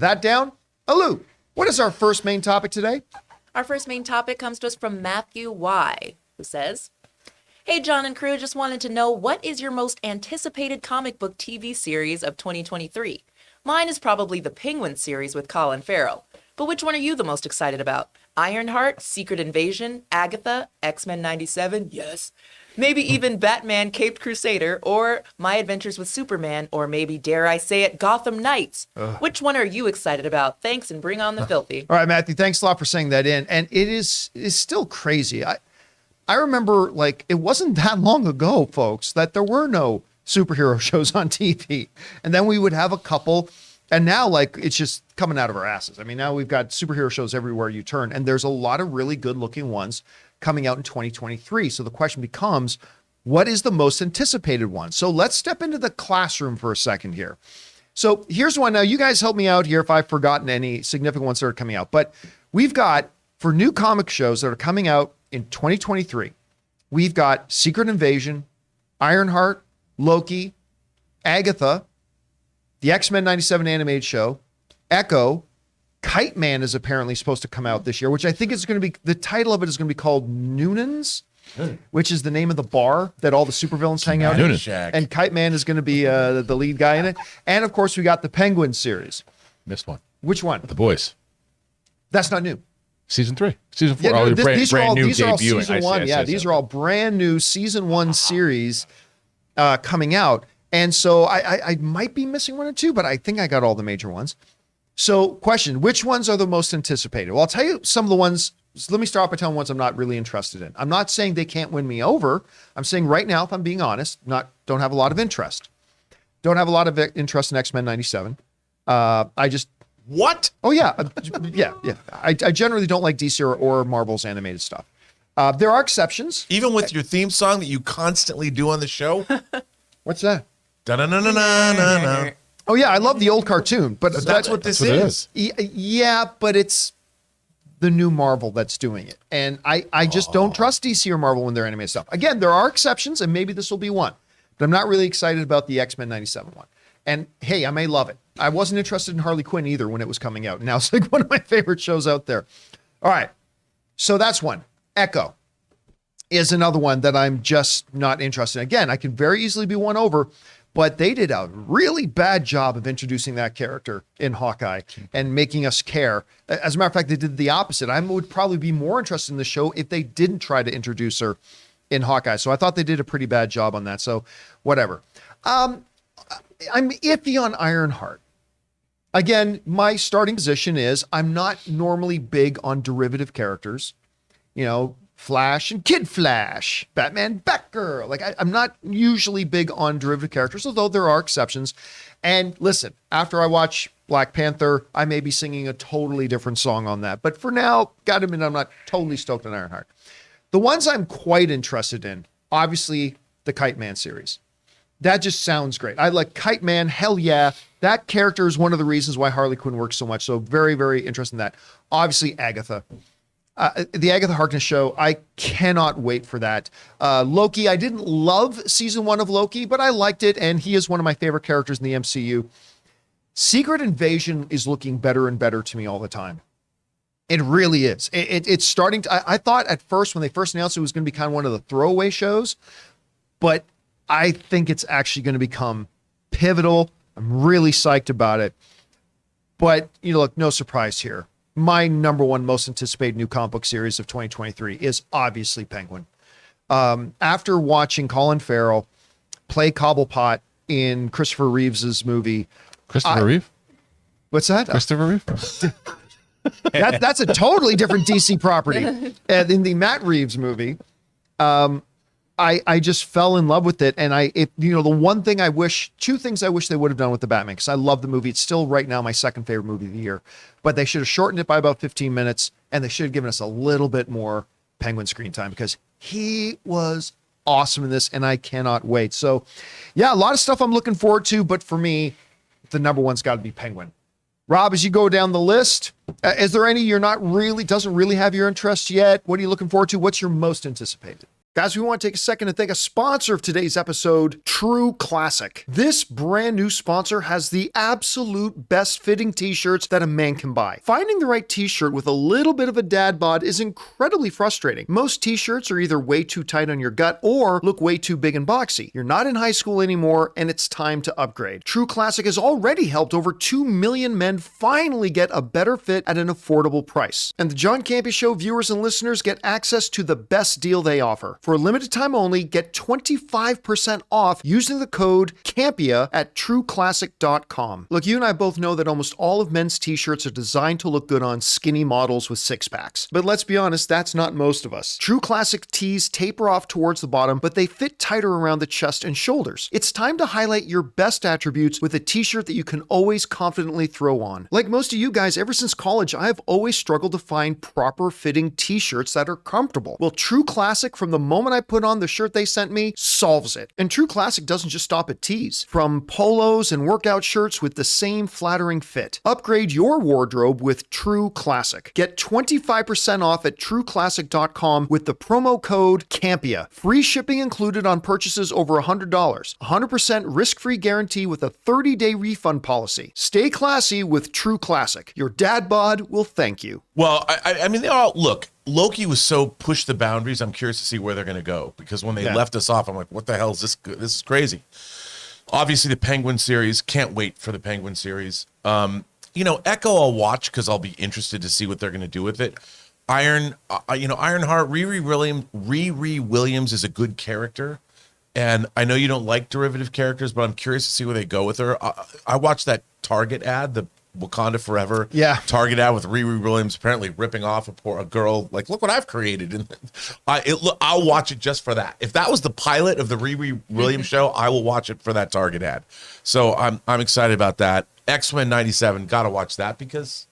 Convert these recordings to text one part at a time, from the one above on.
That down? Alou, what is our first main topic today? Our first main topic comes to us from Matthew Y, who says, "Hey, John and crew, just wanted to know, what is your most anticipated comic book TV series of 2023? Mine is probably the Penguin series with Colin Farrell. But which one are you the most excited about? Ironheart, Secret Invasion, Agatha, X-Men 97, yes. Maybe even Batman Caped Crusader, or My Adventures with Superman, or maybe, dare I say it, Gotham Knights. Which one are you excited about? Thanks, and bring on the filthy." All right, Matthew, thanks a lot for saying that in. And it's still crazy. I remember, like, it wasn't that long ago, folks, that there were no superhero shows on TV. And then we would have a couple. And now, like, it's just coming out of our asses. I mean, now we've got superhero shows everywhere you turn. And there's a lot of really good looking ones coming out in 2023. So the question becomes, what is the most anticipated one? So let's step into the classroom for a second here. So here's one. Now, you guys help me out here if I've forgotten any significant ones that are coming out. But we've got, for new comic shows that are coming out in 2023, we've got Secret Invasion, Ironheart, Loki, Agatha, the X-Men 97 animated show, Echo, Kite Man is apparently supposed to come out this year, which I think is going to be, the title of it is going to be called Noonan's, which is the name of the bar that all the supervillains hang out in. And Kite Man is going to be the lead guy in it. And of course, we got the Penguin series. Missed one. Which one? The Boys. That's not new. Season 3. Season 4. Yeah, no, These are all season one. Yeah, these are all brand new season 1 series coming out. And so I might be missing one or two, but I think I got all the major ones. So question, which ones are the most anticipated? Well, I'll tell you some of the ones. So let me start off by telling ones I'm not really interested in. I'm not saying they can't win me over. I'm saying right now, if I'm being honest, don't have a lot of interest. Don't have a lot of interest in X-Men 97. What? Oh, yeah. Yeah. I generally don't like DC or Marvel's animated stuff. There are exceptions. Even with your theme song that you constantly do on the show? What's that? Da-na-na-na-na-na-na. Oh, yeah. I love the old cartoon. But That's what this is. Yeah, but it's the new Marvel that's doing it. And I just don't trust DC or Marvel when they're animated stuff. Again, there are exceptions, and maybe this will be one. But I'm not really excited about the X-Men 97 one. And hey, I may love it. I wasn't interested in Harley Quinn either when it was coming out. Now it's like one of my favorite shows out there. All right. So that's one. Echo is another one that I'm just not interested in. Again, I could very easily be won over, but they did a really bad job of introducing that character in Hawkeye and making us care. As a matter of fact, they did the opposite. I would probably be more interested in the show if they didn't try to introduce her in Hawkeye. So I thought they did a pretty bad job on that. So whatever. I'm iffy on Ironheart. Again, my starting position is I'm not normally big on derivative characters. You know, Flash and Kid Flash, Batman, Batgirl. Like I'm not usually big on derivative characters, although there are exceptions. And listen, after I watch Black Panther, I may be singing a totally different song on that. But for now, gotta admit, I'm not totally stoked on Ironheart. The ones I'm quite interested in, obviously, the Kite Man series. That just sounds great. I like Kite Man. Hell yeah. That character is one of the reasons why Harley Quinn works so much. So very, very interested in that. Obviously, Agatha. The Agatha Harkness show, I cannot wait for that. Loki, I didn't love season 1 of Loki, but I liked it, and he is one of my favorite characters in the MCU. Secret Invasion is looking better and better to me all the time. It really is. It's starting to, I thought at first when they first announced it was going to be kind of one of the throwaway shows, but I think it's actually going to become pivotal. I'm really psyched about it. But, you know, look, no surprise here. My number one most anticipated new comic book series of 2023 is obviously Penguin. After watching Colin Farrell play Cobblepot in Christopher Reeves's movie. Christopher Reeve? What's that? Christopher Reeve? That's a totally different DC property. In the Matt Reeves movie, I just fell in love with it. And two things I wish they would have done with the Batman, because I love the movie. It's still right now my second favorite movie of the year, but they should have shortened it by about 15 minutes and they should have given us a little bit more Penguin screen time, because he was awesome in this and I cannot wait. So yeah, a lot of stuff I'm looking forward to, but for me, the number one's got to be Penguin. Rob, as you go down the list, is there any doesn't really have your interest yet? What are you looking forward to? What's your most anticipated? Guys, we want to take a second to thank a sponsor of today's episode, True Classic. This brand new sponsor has the absolute best fitting t-shirts that a man can buy. Finding the right t-shirt with a little bit of a dad bod is incredibly frustrating. Most t-shirts are either way too tight on your gut or look way too big and boxy. You're not in high school anymore, and it's time to upgrade. True Classic has already helped over 2 million men finally get a better fit at an affordable price. And the John Campea Show viewers and listeners get access to the best deal they offer. For a limited time only, get 25% off using the code CAMPEA at trueclassic.com. Look, you and I both know that almost all of men's t-shirts are designed to look good on skinny models with six-packs. But let's be honest, that's not most of us. True Classic tees taper off towards the bottom, but they fit tighter around the chest and shoulders. It's time to highlight your best attributes with a t-shirt that you can always confidently throw on. Like most of you guys, ever since college, I've always struggled to find proper fitting t-shirts that are comfortable. Well, True Classic, from the moment I put on the shirt they sent me, solves it. And True Classic doesn't just stop at tees. From polos and workout shirts with the same flattering fit. Upgrade your wardrobe with True Classic. Get 25% off at trueclassic.com with the promo code CAMPEA. Free shipping included on purchases over $100. 100% risk-free guarantee with a 30-day refund policy. Stay classy with True Classic. Your dad bod will thank you. Well, I mean, they all look. Loki was so push the boundaries. I'm curious to see where they're going to go, because when they left us off, I'm like, what the hell is this? This is crazy. Obviously, the Penguin series. Can't wait for the Penguin series. Echo I'll watch because I'll be interested to see what they're going to do with it. Ironheart, Riri Williams is a good character. And I know you don't like derivative characters, but I'm curious to see where they go with her. I watched that Target ad, the Wakanda Forever Target ad with Riri Williams apparently ripping off a girl. Like, look what I've created. And I'll watch it just for that. If that was the pilot of the Riri Williams show, I will watch it for that Target ad. So I'm excited about that. X-Men 97, got to watch that because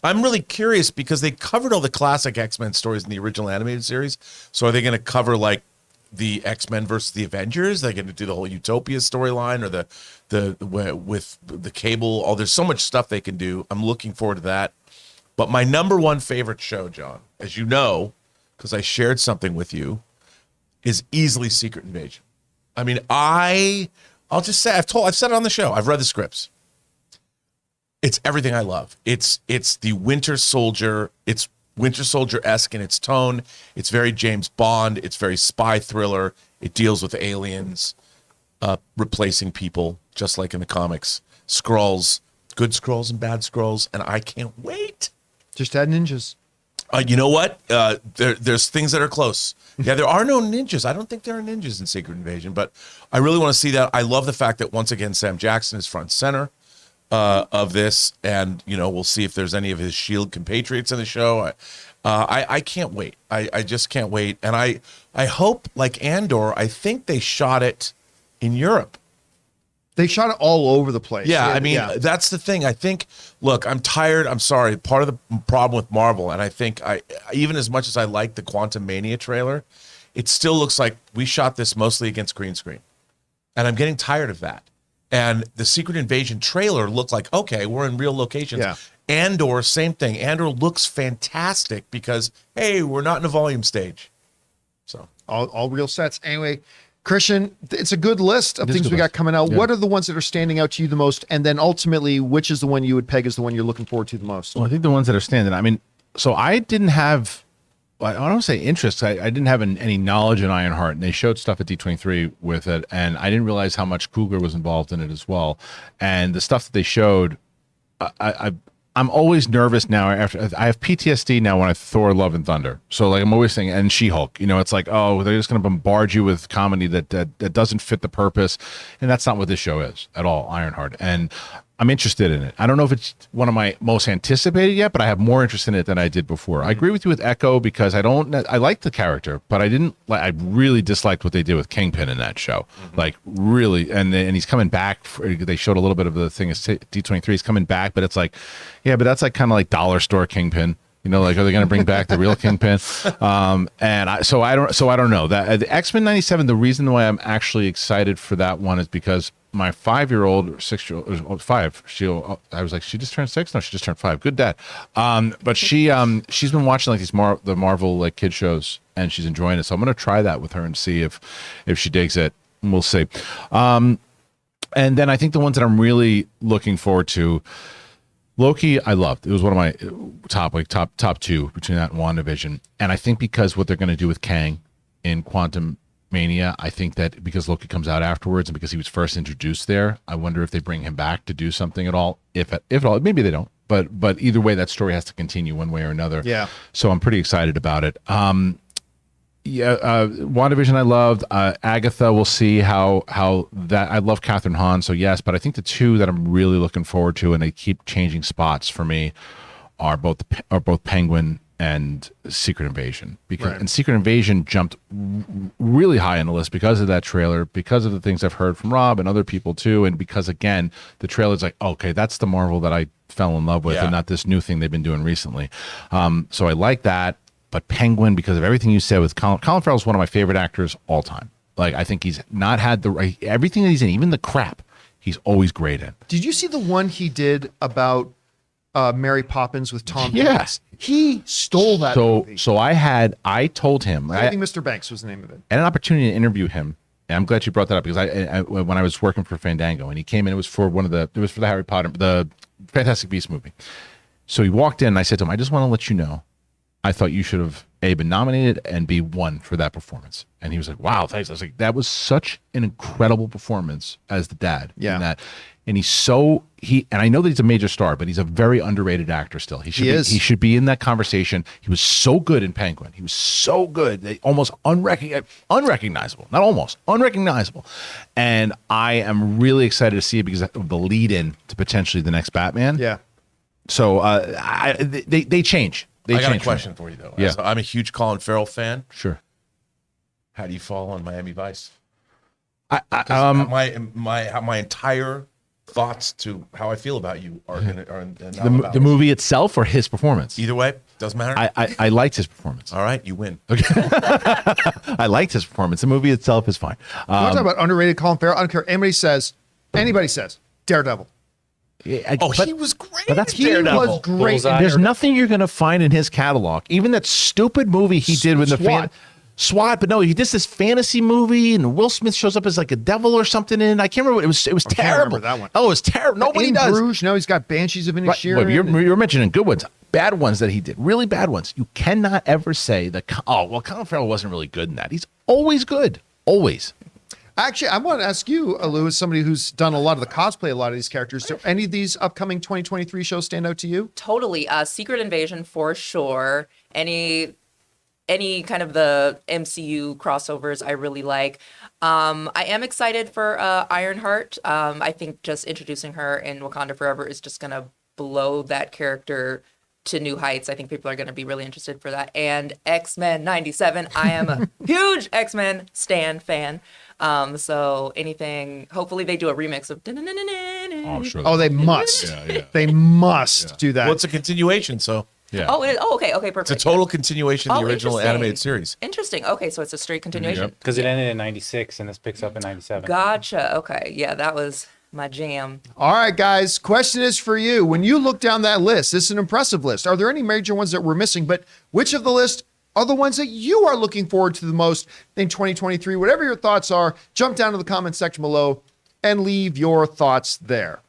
I'm really curious because they covered all the classic X-Men stories in the original animated series. So are they going to cover like the X-Men versus the Avengers? They're going to do the whole Utopia storyline, or with the Cable. Oh, there's so much stuff they can do. I'm looking forward to that. But my number one favorite show, John, as you know, because I shared something with you, is easily Secret Invasion. I mean, I'll just say I've said it on the show. I've read the scripts. It's everything I love. It's the Winter Soldier. It's Winter Soldier-esque in its tone. It's very James Bond. It's very spy thriller. It deals with aliens replacing people, just like in the comics. Skrulls, good Skrulls and bad Skrulls, and I can't wait. Just add ninjas. You know what? There's things that are close. Yeah, there are no ninjas. I don't think there are ninjas in Secret Invasion, but I really want to see that. I love the fact that, once again, Sam Jackson is front and center of this, and we'll see if there's any of his S.H.I.E.L.D. compatriots in the show. I can't wait. I just can't wait, and I hope, like Andor, I think they shot it in Europe. They shot it all over the place. Yeah, I mean, that's the thing. I think, look, I'm tired. I'm sorry. Part of the problem with Marvel, and I think even as much as I like the Quantum Mania trailer, it still looks like we shot this mostly against green screen, and I'm getting tired of that. And the Secret Invasion trailer looked like, okay, we're in real locations. Yeah. Andor, same thing. Andor looks fantastic because, hey, we're not in a volume stage. So all real sets. Anyway, Christian, it's a good list of things we got coming out. Yeah. What are the ones that are standing out to you the most? And then ultimately, which is the one you would peg as the one you're looking forward to the most? Well, I think the ones that are standing. I mean, so I didn't have, I don't say interest. I didn't have any knowledge in Ironheart, and they showed stuff at D23 with it, and I didn't realize how much Coogler was involved in it as well. And the stuff that they showed, I'm always nervous now. After I have PTSD now when I Thor: Love and Thunder. So like I'm always saying, and She-Hulk. It's like, oh, they're just going to bombard you with comedy that doesn't fit the purpose, and that's not what this show is at all. Ironheart, and I'm interested in it. I don't know if it's one of my most anticipated yet, but I have more interest in it than I did before. Mm-hmm. I agree with you with Echo because I like the character, but I really disliked what they did with Kingpin in that show. Mm-hmm. Like really, and he's coming back. They showed a little bit of the thing as D23. He's coming back, but it's like, yeah, but that's like kind of like dollar store Kingpin. You know, like, are they going to bring back the real Kingpin? So I don't know that the X-Men 97. The reason why I'm actually excited for that one is because my 5-year-old or 6-year-old, 5. I was like, she just turned 6. No, she just turned 5. Good dad. But she's been watching like the Marvel like kid shows, and she's enjoying it. So I'm going to try that with her and see if she digs it. We'll see. And then I think the ones that I'm really looking forward to. Loki, I loved. It was one of my top 2 between that and WandaVision. And I think because what they're going to do with Kang in Quantum Mania, I think that because Loki comes out afterwards and because he was first introduced there, I wonder if they bring him back to do something at all. If at all, maybe they don't. But either way, that story has to continue one way or another. Yeah. So I'm pretty excited about it. WandaVision I loved. Agatha, we'll see how that. I love Catherine Hahn, so yes, but I think the 2 that I'm really looking forward to, and they keep changing spots for me, are both Penguin and Secret Invasion. And Secret Invasion jumped really high on the list because of that trailer, because of the things I've heard from Rob and other people too, and because again the trailer's like, okay, that's the Marvel that I fell in love with, and not this new thing they've been doing recently. So I like that. But Penguin, because of everything you said with Colin Farrell, is one of my favorite actors all time. Like, I think he's not had everything that he's in, even the crap, he's always great in. Did you see the one he did about Mary Poppins with Tom Yeah. Hanks? He stole that movie. So I told him. I think Mr. Banks was the name of it. I had an opportunity to interview him. And I'm glad you brought that up because I when I was working for Fandango and he came in, it was for the Harry Potter, the Fantastic Beasts movie. So he walked in and I said to him, I just want to let you know, I thought you should have been nominated and be won for that performance. And he was like, wow, thanks. I was like, that was such an incredible performance as the dad. Yeah. In that. And and I know that he's a major star, but he's a very underrated actor still. He should be in that conversation. He was so good in Penguin. He was so good. Almost unrecognizable. Not almost, unrecognizable. And I am really excited to see it because of the lead in to potentially the next Batman. Yeah. So they change. I got a question for you though. Yeah. So I'm a huge Colin Farrell fan. Sure. How do you fall on Miami Vice? My entire thoughts to how I feel about you are the movie itself or his performance. Either way, doesn't matter. I liked his performance. All right, you win. Okay. I liked his performance. The movie itself is fine. You want to talk about underrated Colin Farrell? I don't care. Anybody says, Daredevil. He was great. But that's He was great. Bullseye. There's nothing you're going to find in his catalog. Even that stupid movie he did with SWAT, but no, he did this fantasy movie, and Will Smith shows up as like a devil or something in it. I can't remember. It was terrible. can't remember that one. Oh, it was terrible. Nobody in does. Bruges, now he's got Banshees of Inisherin. Right. Well, you're mentioning good ones. Bad ones that he did. Really bad ones. You cannot ever say that, Colin Farrell wasn't really good in that. He's always good. Always. Actually, I want to ask you, Lou, as somebody who's done a lot of the cosplay, a lot of these characters, do any of these upcoming 2023 shows stand out to you? Totally. Secret Invasion for sure. Any kind of the MCU crossovers I really like. I am excited for Ironheart. I think just introducing her in Wakanda Forever is just going to blow that character to new heights. I think people are going to be really interested for that. And X-Men 97. I am a huge X-Men stan fan. So anything, hopefully they do a remix of. I'm sure. Oh, they must. Yeah. They must do that. Well, it's a continuation, so Yeah. Oh, it is. Oh, okay, perfect. it's a total continuation of the original interesting. animated series. Interesting. Okay, so it's a straight continuation. Yep. Because it ended in 96 and this picks up in 97. Gotcha. Okay, yeah, that was my jam. All right, guys. Question is for you. When you look down that list, this is an impressive list. Are there any major ones that we're missing? But which of the list are the ones that you are looking forward to the most in 2023? Whatever your thoughts are, jump down to the comment section below and leave your thoughts there.